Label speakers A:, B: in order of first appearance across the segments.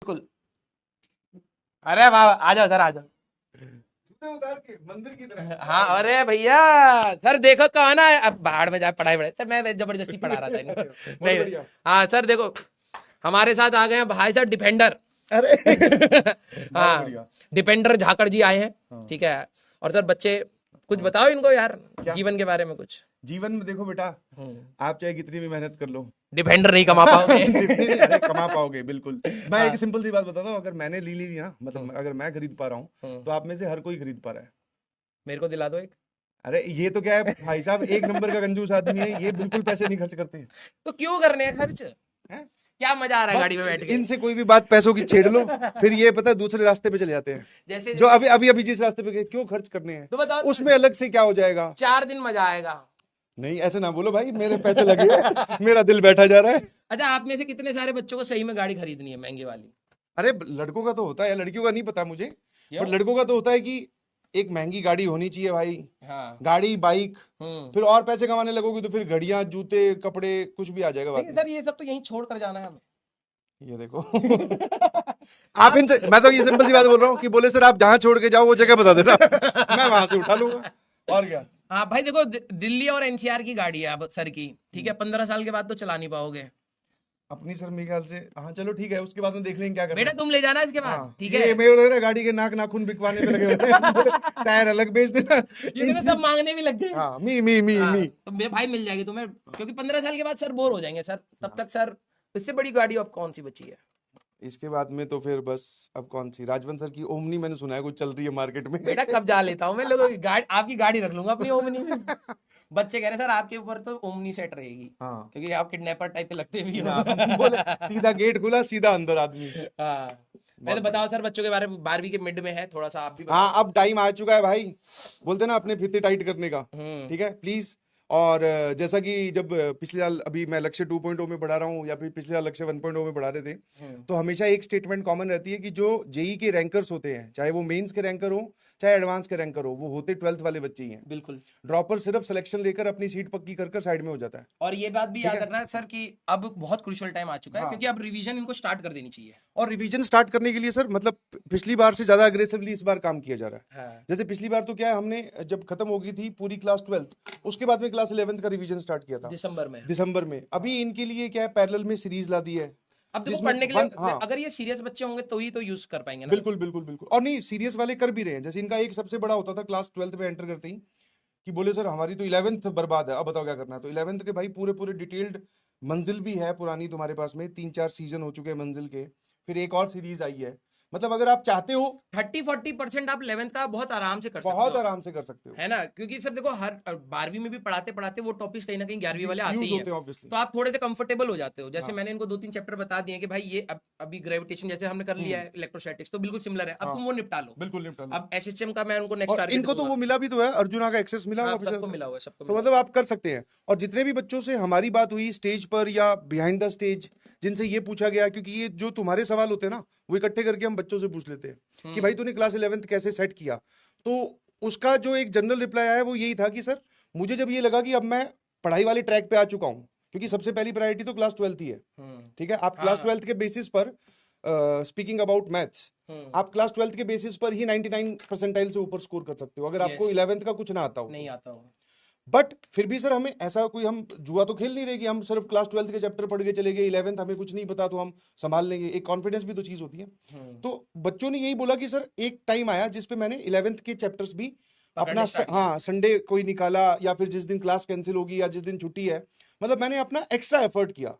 A: बिल्कुल। अरे वाह, आ जाओ सर, आ जाओ।
B: जूते उतार के मंदिर की तरह।
A: हाँ, अरे भैया सर देखो कहा ना, अब बाहर में जाए पढ़ाई पढ़ाई सर, मैं जबरदस्ती पढ़ा रहा था इनको।
B: बहुत
A: नहीं नहीं।
B: बढ़िया।
A: हाँ सर देखो, हमारे साथ आ गए हैं भाई साहब डिफेंडर।
B: अरे बहुत
A: हाँ,
B: बढ़िया।
A: डिफेंडर झाकड़ जी आए हैं।
B: हाँ।
A: ठीक है। और सर बच्चे कुछ
B: हाँ।
A: बताओ इनको यार,
B: क्या?
A: जीवन के बारे में कुछ।
B: जीवन में देखो बेटा, आप चाहे कितनी भी मेहनत कर लो,
A: डिफेंडर नहीं कमा पाओगे।
B: जितनी भी अरे कमा पाओगे बिल्कुल। मैं एक
A: हाँ।
B: सिंपल सी बात बताता हूँ, अगर मैंने ली ना, मतलब अगर मैं खरीद पा रहा हूँ,
A: हम्म,
B: तो आप में से हर कोई खरीद पा रहा है।
A: मेरे को दिला दो एक।
B: अरे ये तो क्या है भाई साहब, एक नंबर का कंजूस आदमी है ये, बिल्कुल पैसे नहीं खर्च करते
A: तो क्यों करने हैं खर्च,
B: हैं।
A: क्या मजा आ रहा है
B: बस
A: गाड़ी में बैठ के।
B: इनसे कोई भी बात पैसों की छेड़ लो, फिर ये पता है दूसरे रास्ते पे चले जाते हैं।
A: जैसे
B: जो
A: जैसे
B: अभी अभी अभी जिस रास्ते पे गए, क्यों खर्च करने हैं,
A: तो बताओ,
B: उसमें अलग से क्या हो जाएगा।
A: 4 दिन मजा आएगा।
B: नहीं ऐसे ना बोलो भाई, मेरे पैसे लगे हैं, मेरा दिल बैठा जा रहा है।
A: अच्छा, आप में से कितने सारे बच्चों को सही में गाड़ी खरीदनी है महंगी वाली?
B: अरे लड़कों का तो होता है, लड़कियों का नहीं पता मुझे,
A: क्यों?
B: बट लड़कों का तो होता है कि एक महंगी गाड़ी होनी चाहिए भाई।
A: हाँ।
B: गाड़ी, बाइक,
A: हम्म।
B: फिर और पैसे कमाने लगोगे तो फिर घड़ियां, जूते, कपड़े, कुछ भी आ जाएगा बाद
A: लेकिन
B: में।
A: सर ये सब तो यहीं छोड़ कर जाना है हमें।
B: ये देखो आप इनसे, मैं तो ये सिंपल सी बात बोल रहा हूँ कि बोले सर आप जहाँ छोड़ के जाओ वो जगह बता देना, मैं वहां से उठा लूंगा, और क्या।
A: हाँ भाई देखो, दिल्ली और एनसीआर की गाड़ी है अब सर की, ठीक है, 15 साल के बाद तो चला नहीं पाओगे।
B: अपनी सर मेरे ख्याल से, हाँ चलो ठीक है, उसके बाद में देख लेंगे क्या करना
A: बेटा
B: है।
A: तुम ले जाना इसके बाद,
B: हाँ
A: ठीक
B: ये
A: है।
B: मेरे लग रहा है गाड़ी के नाक नाखून बिकवाने पे लगे हुए हैं। टायर अलग बेच देना।
A: ये देखो सब मांगने भी लग गए।
B: हाँ मी।
A: हाँ, तो मेरे भाई मिल जाएगी तुम्हें, क्योंकि 15 साल के बाद सर बोर हो जाएंगे सर, तब तक सर इससे बड़ी गाड़ी अब कौन सी बची है।
B: इसके बाद में तो फिर बस, अब कौन सी, राजवंत सर की ओमनी मैंने सुना है कुछ चल रही है मार्केट में।
A: बेटा कब जा लेता हूँ मैं लोगों की गाड़ी, आपकी गाड़ी रख लूंगा अपनी ओमनी में। बच्चे कह रहे सर आपके ऊपर तो ओमनी सेट रहेगी,
B: हाँ
A: क्योंकि आप किडनैपर टाइप पे लगते भी हो।
B: हाँ, बोले सीधा गेट खुला सीधा अंदर आदमी।
A: हाँ। मैं तो
B: बहुत
A: बताओ
B: बढ़िया।
A: सर बच्चों के बारे में, 12वीं के मिड में है, थोड़ा सा आप भी
B: हाँ
A: बताओ।
B: अब टाइम आ चुका है भाई, बोलते ना अपने फीते टाइट करने का।
A: हम्म।
B: ठीक है प्लीज। और जैसा कि जब पिछले साल, अभी मैं लक्ष्य 2.0 में पढ़ा रहा हूँ, या फिर पिछले साल लक्ष्य 1.0 में पढ़ा रहे थे, तो हमेशा एक स्टेटमेंट कॉमन रहती है कि जो जेई के रैंकर्स होते हैं, चाहे वो मेंस के रैंकर हो चाहे एडवांस के रैंकर हो, वो होते 12th वाले बच्चे ही हैं।
A: बिल्कुल।
B: ड्रॉपर सिर्फ सिलेक्शन लेकर अपनी सीट पक्की कर साइड में हो जाता है।
A: और ये बात भी
B: ठीक
A: याद
B: है।
A: रखना है सर कि अब बहुत क्रूशियल टाइम आ चुका है,
B: हाँ।
A: क्योंकि अब रिवीजन इनको स्टार्ट कर देनी चाहिए।
B: और रिवीजन स्टार्ट करने के लिए सर, मतलब पिछली बार से ज्यादा अग्रेसिवली इस बार काम किया जा रहा है।
A: हाँ।
B: जैसे पिछली बार तो क्या है, हमने जब खत्म हो गई थी पूरी क्लास 12th, उसके बाद में क्लास 11th का रिवीजन स्टार्ट किया था दिसंबर में। अभी इनके लिए क्या है, पैरेलल में सीरीज ला दी है,
A: अब देखो
B: जिसमें
A: पढ़ने के लिए
B: हाँ
A: अगर ये सीरियस बच्चे होंगे तो ही तो यूज कर पाएंगे ना।
B: बिल्कुल बिल्कुल बिल्कुल। और नहीं, सीरियस वाले कर भी रहे हैं। जैसे इनका एक सबसे बड़ा होता था क्लास 12th में एंटर करते ही, कि बोले सर हमारी तो 11th बर्बाद है, अब बताओ क्या करना है। तो 11th के भाई पूरे पूरे डिटेल्ड, मंजिल भी है पुरानी तुम्हारे पास में, 3-4 सीजन हो चुके हैं मंजिल के, फिर एक और सीरीज आई है। मतलब अगर आप चाहते हो
A: 30-40% आप 11th का बहुत आराम से कर सकते
B: बहुत
A: हो,
B: आराम से कर सकते हो।
A: है ना, क्योंकि सर देखो हर 12वीं में भी पढ़ाते पढ़ाते वो टॉपिक्स कहीं ना कहीं 11वीं वाले आते
B: यूज
A: ही
B: होते
A: हैं,
B: हैं ऑब्वियसली।
A: तो आप थोड़े से कंफर्टेबल हो जाते हो। जैसे
B: हाँ।
A: मैंने इनको 2-3 चैप्टर बता दिए कि भाई ये अभी ग्रेविटेशन जैसे हमने कर लिया है, इलेक्ट्रोस्टैटिक्स तो बिल्कुल सिमिलर है, अब
B: हाँ
A: तुम वो निपटा लो।
B: बिल्कुल निपटा लो।
A: अब एसएचएम का मैं उनको नेक्स्ट
B: और
A: टारगेट
B: इनको तो
A: दूंगा।
B: वो मिला भी तो है, अर्जुना का एक्सेस मिला
A: हाँ,
B: हुआ
A: सबको मिला हुआ है, सबको
B: तो
A: मिला
B: मतलब आप कर सकते हैं। और जितने भी बच्चों से हमारी बात हुई स्टेज पर या बिहाइंड द स्टेज, जिनसे ये पूछा गया, क्योंकि ये जो तुम्हारे सवाल होते हैं ना, वो इकट्ठे करके हम बच्चों से पूछ लेते हैं कि भाई तूने क्लास 11th कैसे सेट किया। तो उसका जो एक जनरल रिप्लाई आया वो यही था कि सर मुझे जब ये लगा कि अब मैं पढ़ाई वाले ट्रैक पे आ चुका हूँ, क्योंकि सबसे पहली प्रायोरिटी तो क्लास 12th ही है। ठीक है, आप क्लास 12th के बेसिस पर, स्पीकिंग अबाउट मैथ्स, आप क्लास 12th के बेसिस पर ही 99 परसेंटाइल से ऊपर स्कोर कर सकते हो, अगर आपको 11th का कुछ ना आता हो।
A: नहीं आता हो।
B: बट फिर भी सर हमें ऐसा कोई, हम जुआ तो खेल नहीं रहे कि हम सिर्फ क्लास 12th के चैप्टर पढ़ के चले गए, 11th हमें कुछ नहीं पता तो हम संभाल लेंगे। एक कॉन्फिडेंस भी तो चीज होती है। तो बच्चों ने यही बोला कि सर एक टाइम आया जिसपे मैंने 11th के चैप्टर्स भी अपना हाँ संडे कोई निकाला, या फिर जिस दिन क्लास कैंसिल होगी या जिस दिन छुट्टी है, मतलब मैंने अपना एक्स्ट्रा एफर्ट किया,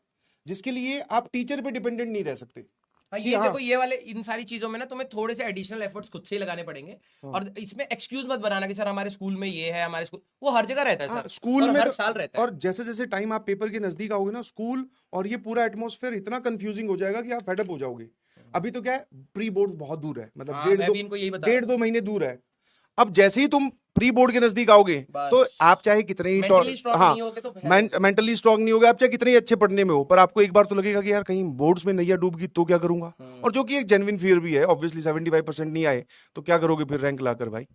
B: जिसके लिए आप टीचर पे डिपेंडेंट नहीं रह सकते।
A: हाँ, ये देखो ये वाले इन सारी चीजों में ना तुम्हें थोड़े से एडिशनल एफर्ट्स खुद से ही लगाने पड़ेंगे। और इसमें एक्सक्यूज मत बनाना कि सर हमारे स्कूल में ये है, हमारे स्कूल, वो हर जगह रहता है सर,
B: स्कूल
A: और
B: में
A: हर
B: तो,
A: साल रहता है।
B: और जैसे जैसे टाइम आप पेपर के नजदीक आओगे ना, स्कूल और ये पूरा एटमॉस्फेयर इतना कंफ्यूजिंग हो जाएगा कि आप फेडअप हो जाओगे। अभी तो क्या है, प्री बोर्ड बहुत दूर है, मतलब
A: हाँ, मैं भी इनको यही बता रहा
B: डेढ़ दो महीने दूर है। अब जैसे ही तुम प्री बोर्ड के नजदीक आओगे, तो आप चाहे कितने ही
A: मेंटली स्ट्रांग
B: हाँ
A: नहीं होगे तो फिर
B: मेंटली स्ट्रांग नहीं होगे, आप चाहे कितने ही अच्छे पढ़ने में हो, पर आपको एक बार तो लगेगा कि यार कहीं बोर्ड्स में नैया डूब गई तो क्या करूंगा। और जो कि एक जेन्युइन फियर भी है ऑब्वियसली, 75% नहीं आए तो क्या करोगे फिर रैंक लाकर भाई।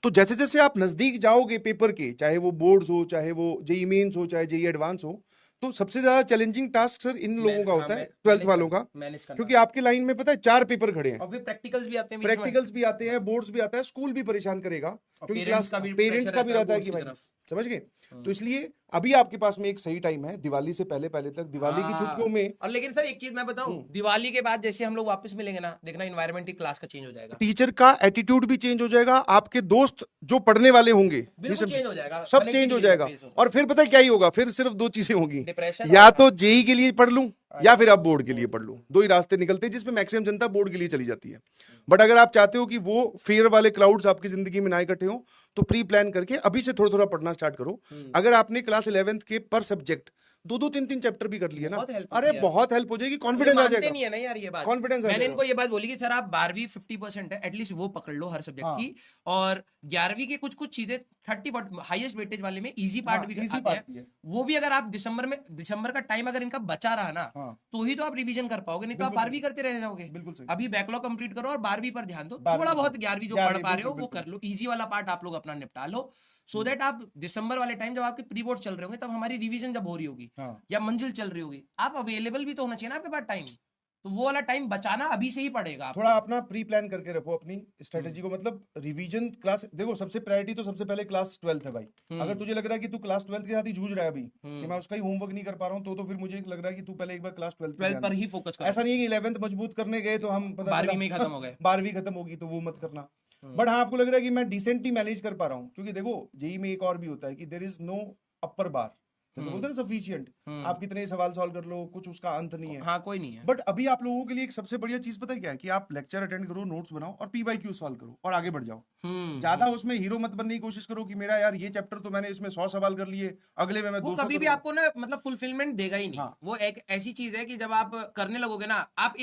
B: तो जैसे जैसे आप नजदीक जाओगे पेपर के, चाहे वो बोर्ड्स हो, चाहे वो जेई मेंस हो, चाहे जेई एडवांस हो, तो सबसे ज्यादा चैलेंजिंग टास्क सर इन लोगों का होता है, 12th वालों का,
A: मैनेज करना,
B: क्योंकि आपके लाइन में पता है 4 पेपर खड़े हैं,
A: और फिर प्रैक्टिकल्स भी आते हैं बीच में,
B: प्रैक्टिकल्स भी आते हैं, बोर्ड्स भी आता है, स्कूल भी परेशान करेगा,
A: और
B: क्योंकि
A: पेरेंट्स
B: क्लास
A: का भी
B: पेरेंट्स
A: प्रेशर
B: का भी रहता है
A: बोर्ड्स
B: कि
A: की
B: भाई,
A: तरफ।
B: समझ गए। तो इसलिए अभी आपके पास में एक सही टाइम है, दिवाली से पहले पहले तक, दिवाली की छुट्टियों में।
A: और लेकिन सर एक चीज मैं बताऊं, दिवाली के बाद जैसे हम लोग वापस मिलेंगे ना, देखना इन्वायरमेंट ही क्लास का चेंज हो जाएगा,
B: टीचर का एटीट्यूड भी चेंज हो जाएगा, आपके दोस्त जो पढ़ने वाले होंगे
A: बिल्कुल चेंज हो जाएगा,
B: सब चेंज हो जाएगा। और फिर पता है क्या ही होगा, फिर सिर्फ 2 चीजें होंगी,
A: डिप्रेशन,
B: या तो जेई के लिए पढ़ लूं या फिर आप बोर्ड के लिए पढ़ लूं, 2 ही रास्ते निकलते हैं, जिसमें मैक्सिमम जनता बोर्ड के लिए चली जाती है। बट अगर आप चाहते हो कि वो फियर वाले क्लाउड्स आपकी जिंदगी में ना इकट्ठे हो, तो प्री प्लान करके अभी से थोड़ा थोड़ा पढ़ना स्टार्ट करो। अगर आपने क्लास 11th के पर सब्जेक्ट 2-2 3-3 चैप्टर भी कर लिए ना, अरे बहुत हेल्प हो जाएगी, कॉन्फिडेंस आ जाएगा।
A: नहीं है ना यार ये बात,
B: कॉन्फिडेंस
A: मैंने इनको ये बात बोली कि सर आप 12वीं 50% है, एटलीस्ट वो पकड़ लो हर सब्जेक्ट की, और 11वीं के कुछ कुछ चीजें 30 हाईएस्ट वेटेज वाले में इजी पार्ट भी आते हैं, वो भी अगर आप दिसंबर का टाइम अगर इनका बचा रहा ना, तो ही तो आप रिवीजन कर पाओगे, नहीं तो आप 12वीं करते रह जाओगे। अभी बैकलॉग कंप्लीट करो और 12वीं पर ध्यान दो, थोड़ा बहुत 11वीं जो पढ़ पा रहे हो वो कर लो, इजी वाला पार्ट आप लोग अपना निपटा लो, सो दैट आप दिसंबर वाले टाइम जब आपके प्री बोर्ड चल रहे होंगे, तब हमारी रिवीजन जब हो रही होगी या मंजिल चल रही होगी, आप अवेलेबल भी तो होना चाहिए ना आपके पास टाइम, तो वो वाला टाइम बचाना अभी से ही पड़ेगा।
B: थोड़ा अपना प्री प्लान करके रखो अपनी स्ट्रेटेजी को, मतलब रिवीजन क्लास, देखो सबसे प्रायोरिटी तो सबसे पहले क्लास 12th है भाई। अगर तुझे लग रहा है कि तू क्लास 12th के साथ ही जूझ रहा है अभी, कि मैं उसका ही होमवर्क नहीं कर पा रहा हूँ, तो फिर मुझे लग रहा है कि तू पहले एक बार क्लास 12th
A: पर ही फोकस कर।
B: ऐसा नहीं है कि 11th मजबूत करने गए तो हम
A: 12वीं में खत्म हो गए,
B: 12वीं खत्म होगी, तो वो मत करना। बट हाँ, आपको लग रहा है कि मैं डिसेंटली मैनेज कर पा रहा हूँ, क्योंकि देखो जेई में एक और भी होता है कि देयर इज नो अपर बार, जैसे बोलते हैं ना सफिशिएंट, आप कितने सवाल सॉल्व कर लो, कुछ उसका अंत नहीं है।
A: हाँ, कोई नहीं है।
B: बट अभी आप लोगों के लिए एक सबसे बढ़िया चीज पता है क्या है, कि आप लेक्चर अटेंड करो, नोट्स बनाओ और पीवाईक्यू सॉल्व करो और आगे बढ़ जाओ। ज्यादा उसमें हीरो मत बनने की कोशिश करो कि मेरा यार ये चैप्टर तो मैंने इसमें 100 सवाल कर लिए, अगले में मैं 200
A: कभी भी आपको ना मतलब फुलफिलमेंट देगा ही नहीं। वो एक ऐसी चीज है कि जब आप करने लगोगे ना, आप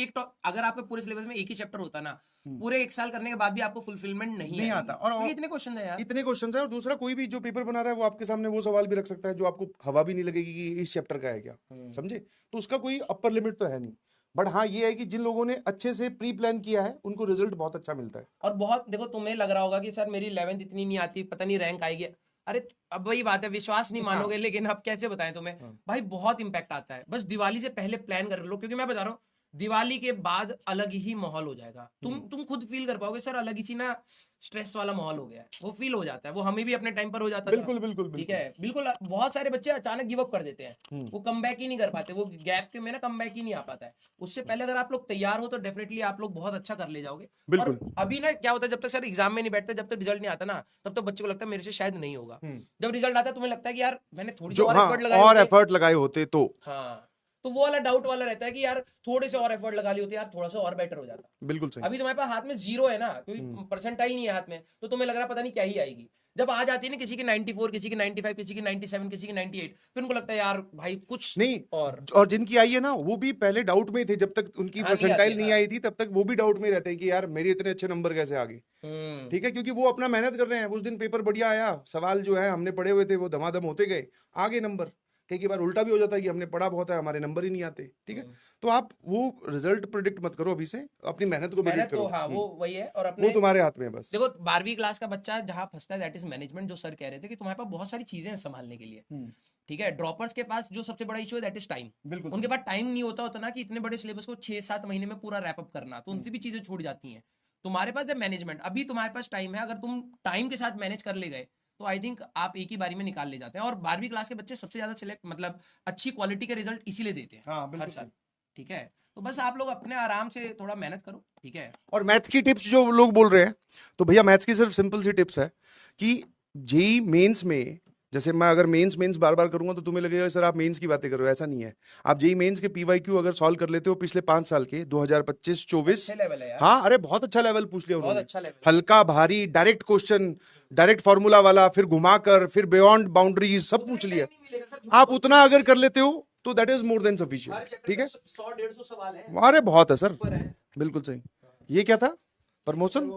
A: अगर आपके पूरे सिलेबस में एक ही चैप्टर होता ना, पूरे 1 साल करने के बाद भी आपको फुलफिलमेंट नहीं आता। और इतने क्वेश्चन है यार,
B: इतने क्वेश्चन है। और दूसरा, कोई भी जो पेपर बना रहा है वो आपके सामने वो सवाल भी रख सकता है जो आपको हवा भी नहीं लगेगी कि इस चैप्टर का है क्या, समझे। तो उसका कोई अपर लिमिट तो है नहीं। बट हाँ, ये है कि जिन लोगों ने अच्छे से प्री प्लान किया है उनको रिजल्ट बहुत अच्छा मिलता है।
A: और बहुत देखो, तुम्हें लग रहा होगा कि सर मेरी 11th इतनी नहीं आती, पता नहीं रैंक आएगी, अरे अब वही बात है, विश्वास नहीं मानोगे, लेकिन अब कैसे बताएं तुम्हें, भाई बहुत इंपैक्ट आता है। बस दिवाली से पहले प्लान कर लो, क्योंकि मैं बता रहा हूँ दिवाली के बाद अलग ही माहौल हो जाएगा, तुम खुद फील कर पाओगे, सर अलग ही सी ना स्ट्रेस वाला माहौल हो गया है, वो फील हो जाता है, वो हमें भी अपने टाइम पर हो जाता था।
B: बिल्कुल
A: ठीक है, बिल्कुल। बहुत सारे बच्चे अचानक गिव अप कर देते हैं, वो कम बैक ही नहीं कर पाते, वो गैप के में ना कम बैक ही नहीं आ पाता है। उससे पहले अगर आप लोग तैयार हो तो डेफिनेटली आप लोग बहुत अच्छा कर ले जाओगे। और अभी ना क्या होता है, जब तक सर एग्जाम में नहीं बैठते, जब तक रिजल्ट नहीं आता ना, तब तक बच्चे को लगता है मेरे से शायद नहीं होगा। जब रिजल्ट आता है तुम्हें लगता है कि यार मैंने थोड़ी
B: और एफर्ट लगाए होते तो,
A: हाँ, तो वो वाला डाउट वाला रहता है कि यार थोड़े से और एफर्ट लगा ली होती यार, थोड़ा सा और बेटर हो जाता।
B: बिल्कुल सही।
A: अभी तुम्हारे पास हाथ में 0 है ना, क्योंकि परसेंटाइल नहीं है हाथ में, तो तुम्हें लग रहा है पता नहीं क्या ही आएगी। जब आ जाती है ना किसी की 94, किसी की 95, किसी की 97, किसी की 98, फिर उनको लगता है यार भाई कुछ
B: नहीं। और जिनकी आई है ना, वो भी पहले डाउट में थे, जब तक उनकी परसेंटाइल नहीं आई थी तब तक वो भी डाउट में रहते हैं कि यार मेरे इतने अच्छे नंबर कैसे आ गए। ठीक है, क्योंकि वो अपना मेहनत कर रहे हैं। उस दिन पेपर बढ़िया आया, सवाल जो है हमने पढ़े हुए थे वो धमाधम होते गए, आगे नंबर। कई बार उल्टा भी हो जाता है कि हमने पढ़ा बहुत है, हमारे नंबर ही नहीं आते। ठीक है, तो आप वो रिजल्ट प्रेडिक्ट मत करो अभी से, अपनी मेहनत को प्रेडिक्ट करो।
A: हाँ, वो वही है। और अपने
B: वो तुम्हारे हाथ में है बस।
A: देखो 12वीं क्लास का बच्चा जहां फंसता है, दैट इज मैनेजमेंट। जो सर कह रहे थे कि तुम्हारे पास बहुत सारी चीजें हैं संभालने के लिए। ठीक है, ड्रॉपर्स के पास जो सबसे बड़ा इशू है दैट इज टाइम। उनके पास टाइम नहीं होता ना कि इतने बड़े सिलेबस को 6-7 महीने में पूरा रैप अप करना, तो उनसे भी चीजें छूट जाती हैं। तुम्हारे पास है मैनेजमेंट, अभी तुम्हारे पास टाइम है, अगर तुम टाइम के साथ मैनेज कर ले गए तो आई थिंक आप एक ही बारी में निकाल ले जाते हैं। और 12वीं क्लास के बच्चे सबसे ज्यादा सिलेक्ट मतलब अच्छी क्वालिटी के रिजल्ट इसीलिए देते हैं हर साल। ठीक है, तो बस आप लोग अपने आराम से थोड़ा मेहनत करो। ठीक है,
B: और मैथ्स की टिप्स जो लोग बोल रहे हैं, तो भैया मैथ्स की सिर्फ सिंपल सी टिप्स है कि जेई मेंस में, जैसे मैं अगर मेंस बार बार करूंगा तो तुम्हें लगेगा सर आप मेंस की बातें कर रहे हो, ऐसा नहीं है। आप जेई मेंस के पीवाईक्यू अगर सॉल्व कर लेते हो पिछले 5 साल के 2025-24, हाँ अरे बहुत अच्छा लेवल पूछ लिया उन्होंने। अच्छा हल्का भारी डायरेक्ट क्वेश्चन, डायरेक्ट फॉर्मूला वाला, फिर घुमाकर, फिर बियॉन्ड बाउंड्रीज सब पूछ लिया। आप उतना अगर कर लेते हो तो that is more than sufficient. ठीक है,
A: 100-150 सवाल है,
B: अरे बहुत है सर, बिल्कुल सही। ये क्या था, प्रमोशन?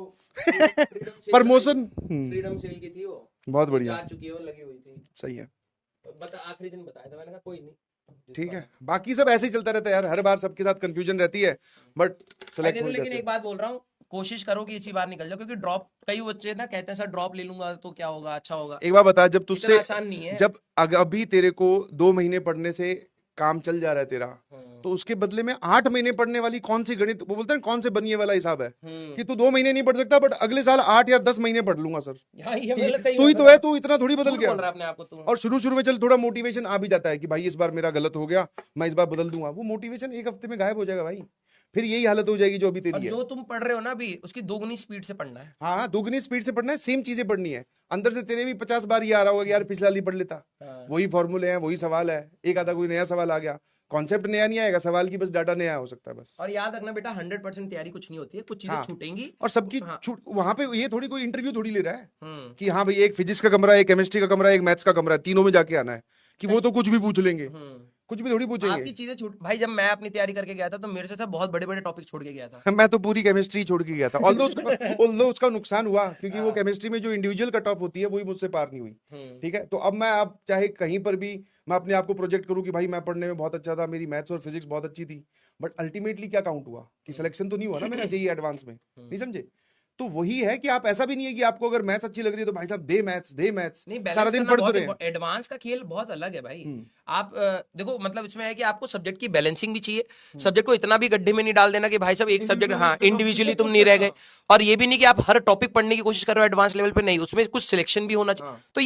B: प्रमोशन
A: फ्रीडम सेल की थी वो,
B: बहुत बढ़िया,
A: जा चुकी है, वो लगी हुई थी।
B: सही है,
A: बता आखिरी दिन बताया था, मैंने कहा कोई नहीं।
B: ठीक है, बाकी सब ऐसे ही चलता रहता है यार, हर बार सबके साथ कंफ्यूजन रहती है, बट सेलेक्ट हो जाते हैं।
A: लेकिन एक बात बोल रहा हूँ, कोशिश करो कि इसी बार निकल जाओ, क्योंकि ड्रॉप कई बच्चे ना कहते हैं सर ड्रॉप ले लूंगा तो क्या होगा, अच्छा होगा।
B: एक बार बता, जब
A: इतना
B: तुझसे
A: आसान नहीं है।
B: जब अभी तेरे को 2 महीने पढ़ने से काम चल जा रहा है तेरा, तो उसके बदले में 8 महीने पढ़ने वाली कौन सी गणित, वो बोलते हैं कौन से बनिए वाला हिसाब है कि तू 2 महीने नहीं पढ़ सकता बट अगले साल 8 या 10 महीने पढ़ लूंगा सर।
A: हाँ, ये मतलब सही
B: तू ही
A: बात
B: तो है, तू इतना थोड़ी बदल
A: झूठ
B: गया।
A: बोल रहा है अपने आप को तू।
B: और शुरू में चल थोड़ा मोटिवेशन आ भी जाता है कि भाई इस बार मेरा गलत हो गया, मैं इस बार बदल दूंगा। वो मोटिवेशन एक हफ्ते में गायब हो जाएगा भाई, फिर यही हालत हो जाएगी जो अभी
A: और
B: तेरी है।
A: जो तुम पढ़ रहे हो ना अभी, उसकी दोगुनी स्पीड से पढ़ना है।
B: हाँ, दोगुनी स्पीड से पढ़ना है, सेम चीजें पढ़नी है। अंदर से तेरे भी 50 बार ये आ रहा होगा कि यार पिछले साल ही पढ़ लेता, वही फॉर्मूले हैं, वही सवाल है, एक आधा कोई नया सवाल आ गया, कॉन्सेप्ट नया नहीं आएगा, सवाल की बस डाटा नया हो सकता है बस।
A: और याद रखना बेटा 100% तैयारी कुछ नहीं होती है, कुछ चीजें
B: हाँ,
A: छूटेंगी।
B: और सबकी
A: हाँ।
B: छूट वहां पे, ये थोड़ी कोई इंटरव्यू थोड़ी ले रहा है कि हाँ भाई एक फिजिक्स का कमरा है, एक केमिस्ट्री का कमरा है, एक मैथ्स का कमरा है, तीनों में जाके आना है, कि वो तो कुछ भी पूछ लेंगे, कुछ भी थोड़ी पूछेंगे।
A: आपकी चीजें छूट भाई, जब मैं अपनी तैयारी करके गया था तो मेरे से सब बहुत बड़े बड़े टॉपिक छोड़ के गया था।
B: मैं तो पूरी केमिस्ट्री छोड़ के गया था, ऑल्दो उसका नुकसान हुआ क्योंकि वो केमिस्ट्री में जो इंडिविजुअल कट ऑफ होती है वही मुझसे पार नहीं हुई। ठीक है, तो अब मैं, अब चाहे कहीं पर भी मैं अपने आप को प्रोजेक्ट करूं कि भाई मैं पढ़ने में बहुत अच्छा था, मेरी मैथ्स और फिजिक्स बहुत अच्छी थी, बट अल्टीमेटली क्या काउंट हुआ कि सिलेक्शन तो नहीं हुआ ना मेरा जेईई एडवांस में, नहीं समझे? तो वही है कि आप, ऐसा भी नहीं है कि आपको अगर मैथ्स अच्छी लग रही है तो भाई साहब दे मैथ्स
A: नहीं,
B: सारा दिन पढ़ तो रहे हैं।
A: एडवांस का खेल बहुत अलग है भाई। आप देखो मतलब इसमें है कि आपको सब्जेक्ट की बैलेंसिंग भी चाहिए, सब्जेक्ट को इतना भी गड्ढे में नहीं डाल देना कि भाई साहब एक सब्जेक्ट, हाँ इंडिविजुअली तुम नहीं रह गए, और ये भी नहीं कि आप हर टॉपिक पढ़ने की कोशिश कर रहे हो एडवांस लेवल पे, नहीं, उसमें कुछ सिलेक्शन भी होना चाहिए। तो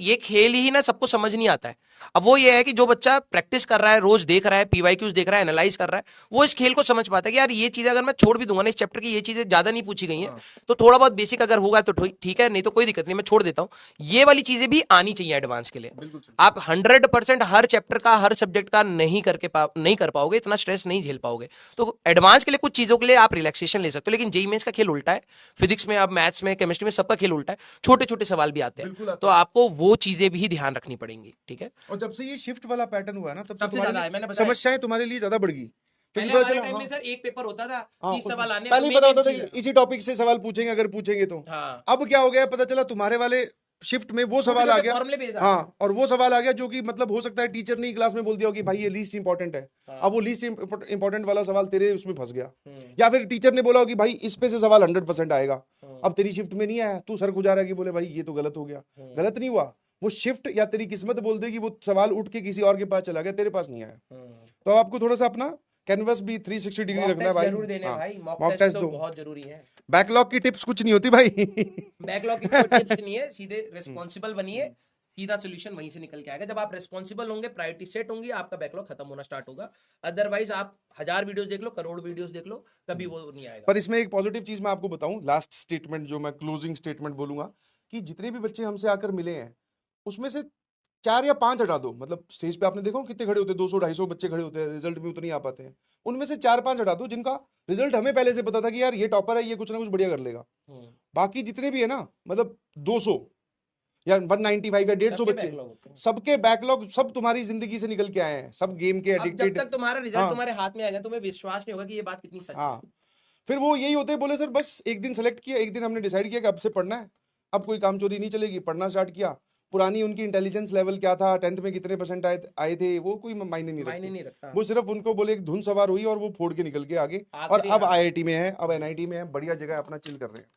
A: ये खेल ही ना सबको समझ नहीं आता है। अब वो ये है कि जो बच्चा प्रैक्टिस कर रहा है, रोज देख रहा है, पीवाईक्यूज देख रहा है, एनालाइज कर रहा है, वो इस खेल को समझ पाता है कि यार ये चीजें अगर मैं छोड़ भी दूंगा ना, इस चैप्टर की ये चीजें ज्यादा नहीं पूछी गई हैं, तो थोड़ा बहुत बेसिक अगर होगा तो ठीक है, नहीं तो कोई दिक्कत नहीं, मैं छोड़ देता हूँ। ये वाली चीजें भी आनी चाहिए एडवांस के लिए। आप 100% हर चैप्टर का, हर सब्जेक्ट का नहीं कर पाओगे, इतना स्ट्रेस नहीं झेल पाओगे। तो एडवांस के लिए कुछ चीजों के लिए आप रिलैक्सेशन ले सकते हो, लेकिन जेईई मेंस का खेल उल्टा है। फिजिक्स में, अब मैथ्स में, केमिस्ट्री में, सबका खेल उल्टा है, छोटे छोटे सवाल भी आते हैं, तो आपको वो चीजें भी ध्यान रखनी पड़ेंगी। ठीक है,
B: और जब से ये शिफ्ट वाला पैटर्न हुआ है ना, तब से
A: ज्यादा है, मैंने बताया।
B: समस्याएं तुम्हारे लिए ज्यादा बढ़ गई।
A: पहले हमारे टाइम में सर एक पेपर होता था, 30 सवाल आने,
B: पहले ही पता होता था कि इसी टॉपिक से सवाल पूछेंगे, अगर पूछेंगे तो।
A: हाँ।
B: अब क्या हो गया, पता चला तुम्हारे वाले शिफ्ट में वो सवाल आ गया, हाँ, और वो सवाल आ गया जो कि मतलब हो सकता है टीचर ने क्लास में बोल दिया हो कि भाई ये लीस्ट इंपॉर्टेंट है। अब वो लीस्ट इंपॉर्टेंट वाला सवाल तेरे उसमें फंस गया, या फिर टीचर ने बोला हो कि भाई इस पे से सवाल 100% आएगा, अब तेरी शिफ्ट में नहीं आया, तू सर खुजा रहा है कि बोले भाई ये तो गलत हो गया। गलत नहीं हुआ, वो शिफ्ट या तेरी किस्मत बोल देगी, वो सवाल उठ के किसी और के पास चला गया, तेरे पास नहीं आया। तो आपको थोड़ा सा अपना कैनवस भी 360 डिग्री रखना है भाई।
A: जरूर देने भाई,
B: मॉक टेस्ट दो,
A: बहुत जरूरी है।
B: बैकलॉग की टिप्स कुछ नहीं होती भाई।
A: बैकलॉग की टिप्स नहीं है, सीधे रिस्पॉन्सिबल बनिए, सीधा सोल्यूशन वहीं से निकल के आएगा। जब आप रिस्पॉन्सिबल होंगे, प्रायोरिटी सेट होंगी, आपका बैकलॉग खत्म होना स्टार्ट होगा। अदरवाइज आप 1000 वीडियोस देख लो, करोड़ वीडियोस देख लो, कभी वो नहीं आएगा।
B: पर इसमें एक पॉजिटिव चीज मैं आपको बताऊं, लास्ट स्टेटमेंट जो मैं क्लोजिंग स्टेटमेंट बोलूंगा, कि जितने भी बच्चे हमसे आकर मिले हैं उसमें से 4 या 5 हटा दो, मतलब स्टेज पे आपने देखो कितने खड़े होते हैं, 200-250 बच्चे खड़े होते हैं, रिजल्ट भी उतने ही आ पाते हैं, उनमें से 4-5 हटा दो जिनका रिजल्ट हमें पहले से पता था कि यार ये टॉपर है, ये कुछ ना कुछ बढ़िया कर लेगा। बाकी जितने भी है ना, मतलब 200 या 195 या 150 बच्चे, सबके बैकलॉग सब तुम्हारी जिंदगी से निकल के आए हैं, सब गेम के एडिक्टेड।
A: जब तक तुम्हारा रिजल्ट तुम्हारे हाथ में आएगा, तुम्हें विश्वास नहीं होगा कि ये बात कितनी सच है।
B: फिर वो यही होते हैं, बोले सर बस एक दिन सेलेक्ट किया, एक दिन हमने डिसाइड किया कि अब से पढ़ना है, अब कोई काम चोरी नहीं चलेगी, पढ़ना स्टार्ट किया। पुरानी उनकी इंटेलिजेंस लेवल क्या था, 10th में कितने % आए थे, वो कोई मायने नहीं रखता। वो सिर्फ उनको बोले एक धुन सवार हुई और वो फोड़ के निकल के आगे, और अब IIT में है, अब NIT में है, बढ़िया जगह अपना चिल कर रहे हैं।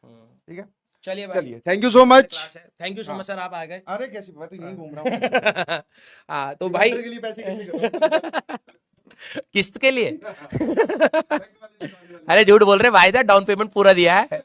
B: ठीक है, चलिए, thank you so much.
A: Thank you so much sir, आप आ गए।
B: अरे कैसी बात है, यही घूम रहा हूँ।
A: हाँ तो भाई
B: के लिए पैसे
A: किस्त के लिए अरे झूठ बोल रहे भाई, डाउन पेमेंट पूरा दिया है।